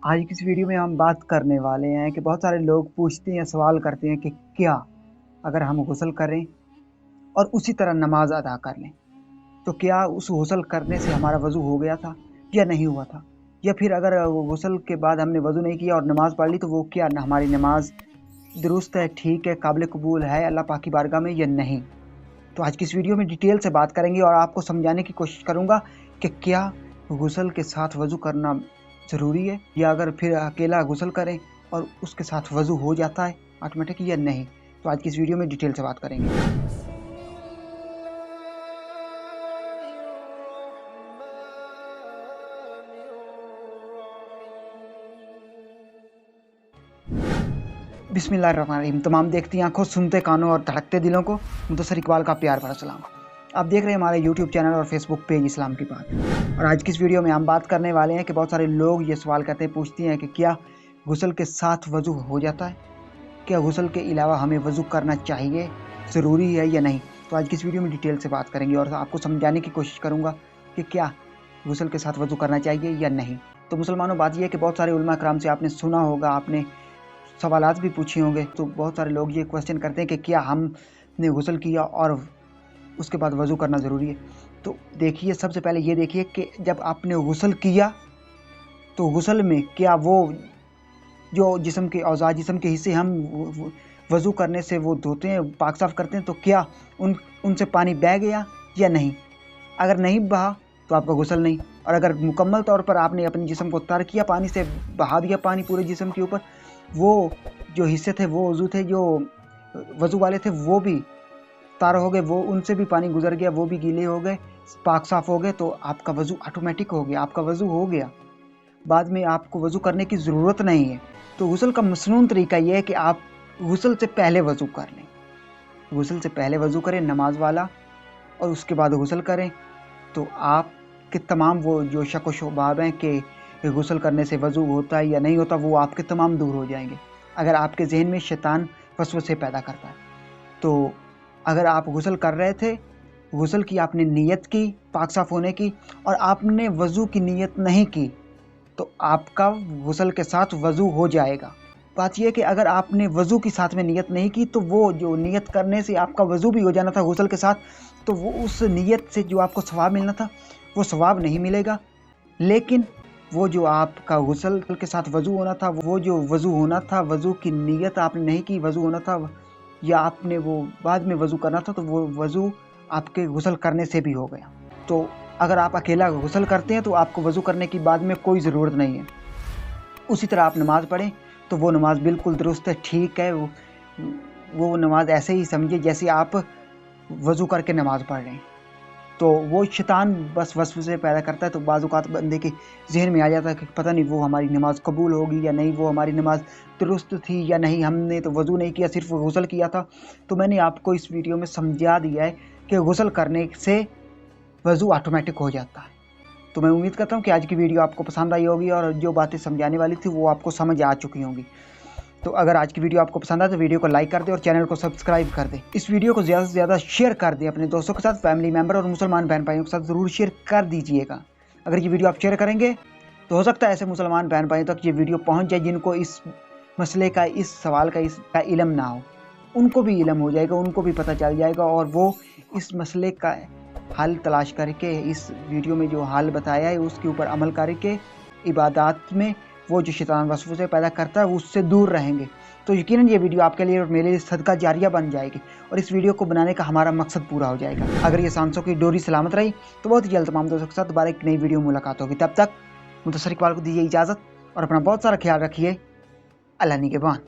आज की इस वीडियो में हम बात करने वाले हैं कि बहुत सारे लोग पूछते हैं, सवाल करते हैं कि क्या अगर हम गुस्ल करें और उसी तरह नमाज अदा कर लें तो क्या उस गुस्ल करने से हमारा वज़ू हो गया था या नहीं हुआ था, या फिर अगर गुस्ल के बाद हमने वज़ू नहीं किया और नमाज़ पढ़ ली तो वो क्या हमारी नमाज दुरुस्त है, ठीक है, काबिल कबूल है अल्लाह पाक की बारगाह में या नहीं। तो आज की इस वीडियो में डिटेल से बात करेंगे और आपको समझाने की कोशिश करूँगा कि क्या गुस्ल के साथ वज़ू करना ज़रूरी है, या अगर फिर अकेला गुस्ल करें और उसके साथ वज़ू हो जाता है ऑटोमेटिक या नहीं। तो आज की इस वीडियो में डिटेल से बात करेंगे। बिस्मिल्लाहिर्रहमानिर्रहीम। तमाम देखती आंखों, सुनते कानों और धड़कते दिलों को मुदस्सर इकबाल का प्यार भरा सलाम। आप देख रहे हैं हमारे यूट्यूब चैनल और फेसबुक पेज इस्लाम की बात। और आज की इस वीडियो में हम बात करने वाले हैं कि बहुत सारे लोग ये सवाल करते हैं, पूछती हैं कि क्या गुस्ल के साथ वज़ू हो जाता है, क्या गुस्ल के अलावा हमें वज़ू करना चाहिए, ज़रूरी है या नहीं। तो आज की इस वीडियो में डिटेल से बात करेंगे और आपको समझाने की कोशिश करूँगा कि क्या गुस्ल के साथ वज़ू करना चाहिए या नहीं। तो मुसलमानों, बात यह है कि बहुत सारे उलमा कराम से आपने सुना होगा, आपने सवालात भी पूछे होंगे, तो बहुत सारे लोग ये क्वेश्चन करते हैं कि क्या हमने गुस्ल किया और उसके बाद वज़ू करना ज़रूरी है। तो देखिए, सबसे पहले ये देखिए कि जब आपने गुस्ल किया तो गुस्ल में क्या वो जो जिस्म के औज़ार, जिस्म के हिस्से हम वज़ू करने से वो धोते हैं, पाक साफ़ करते हैं, तो क्या उनसे पानी बह गया या नहीं। अगर नहीं बहा तो आपका गुस्ल नहीं, और अगर मुकम्मल तौर पर आपने अपने जिस्म को तर किया, पानी से बहा दिया पानी पूरे जिस्म के ऊपर, वो जो हिस्से थे, वो वज़ू थे, जो वज़ू वाले थे, वो भी तार हो गए, वो उनसे भी पानी गुजर गया, वो भी गीले हो गए, पाक साफ़ हो गए, तो आपका वज़ू ऑटोमेटिक हो गया, आपका वज़ू हो गया। बाद में आपको वज़ू करने की ज़रूरत नहीं है। तो गुस्ल का मसनून तरीका ये है कि आप गुस्ल से पहले वज़ू कर लें, गुस्ल से पहले वज़ू करें नमाज वाला, और उसके बाद गुस्ल करें। तो आपके तमाम वो जो शक व शुबाब हैं कि गुस्ल करने से वज़ू होता है या नहीं होता, वो आपके तमाम दूर हो जाएंगे। अगर आपके जहन में शैतान वसवसे पैदा करता है, तो अगर आप गुस्ल कर रहे थे, गुस्ल की आपने नीयत की पाक साफ़ होने की, और आपने वज़ू की नीयत नहीं की, तो आपका गुस्ल के साथ वज़ू हो जाएगा। बात यह है कि अगर आपने वज़ू की साथ में नीयत नहीं की, तो वो जो नीयत करने से आपका वज़ू भी हो जाना था गुस्ल के साथ, तो वो उस नीयत से जो आपको सवाब मिलना था वो सवाब नहीं मिलेगा। लेकिन वो जो आपका गुस्ल के साथ वज़ू होना था, वो जो वज़ू होना था, वज़ू की नीयत आपने नहीं की, वज़ू होना था, या आपने वो बाद में वज़ू करना था, तो वो वज़ू आपके गुस्ल करने से भी हो गया। तो अगर आप अकेला गुस्ल करते हैं तो आपको वज़ू करने की बाद में कोई ज़रूरत नहीं है। उसी तरह आप नमाज़ पढ़ें तो वो नमाज़ बिल्कुल दुरुस्त है, ठीक है। वो नमाज़ ऐसे ही समझिए जैसे आप वज़ू करके नमाज़ पढ़ रहे हैं। तो वो शैतान बस वसवसे पैदा करता है, तो बाज़ औक़ात बंदे के ज़हन में आ जाता है कि पता नहीं वो हमारी नमाज़ कबूल होगी या नहीं, वो हमारी नमाज़ दुरुस्त थी या नहीं, हमने तो वज़ू नहीं किया, सिर्फ गुस्ल किया था। तो मैंने आपको इस वीडियो में समझा दिया है कि गुस्ल करने से वज़ू ऑटोमेटिक हो जाता है। तो मैं उम्मीद करता हूँ कि आज की वीडियो आपको पसंद आई होगी और जो बातें समझाने वाली थी वो आपको समझ आ चुकी होंगी। तो अगर आज की वीडियो आपको पसंद आए तो वीडियो को लाइक कर दें और चैनल को सब्सक्राइब कर दें। इस वीडियो को ज़्यादा से ज़्यादा शेयर कर दें अपने दोस्तों के साथ, फैमिली मेम्बर और मुसलमान बहन भाइयों के साथ ज़रूर शेयर कर दीजिएगा। अगर ये वीडियो आप शेयर करेंगे तो हो सकता है ऐसे मुसलमान बहन भाइयों तक ये वीडियो पहुँच जाए जिनको इस मसले का, इस सवाल का, इसका इल्म ना हो। उनको भी इल्म हो जाएगा, उनको भी पता चल जाएगा, और वो इस मसले का हल तलाश करके, इस वीडियो में जो हल बताया है उसके ऊपर अमल करके इबादत में वो जो शैतान वसवसे पैदा करता है उससे दूर रहेंगे। तो यकीनन ये वीडियो आपके लिए और मेरे लिए सदका जारिया बन जाएगी, और इस वीडियो को बनाने का हमारा मकसद पूरा हो जाएगा। अगर ये सांसों की डोरी सलामत रही तो बहुत ही जल्द तमाम दोस्तों के साथ दोबारा एक नई वीडियो मुलाकात होगी। तब तक मुदस्सर इकबाल को दीजिए इजाज़त और अपना बहुत सारा ख्याल रखिए। अल्लाह निगहबान।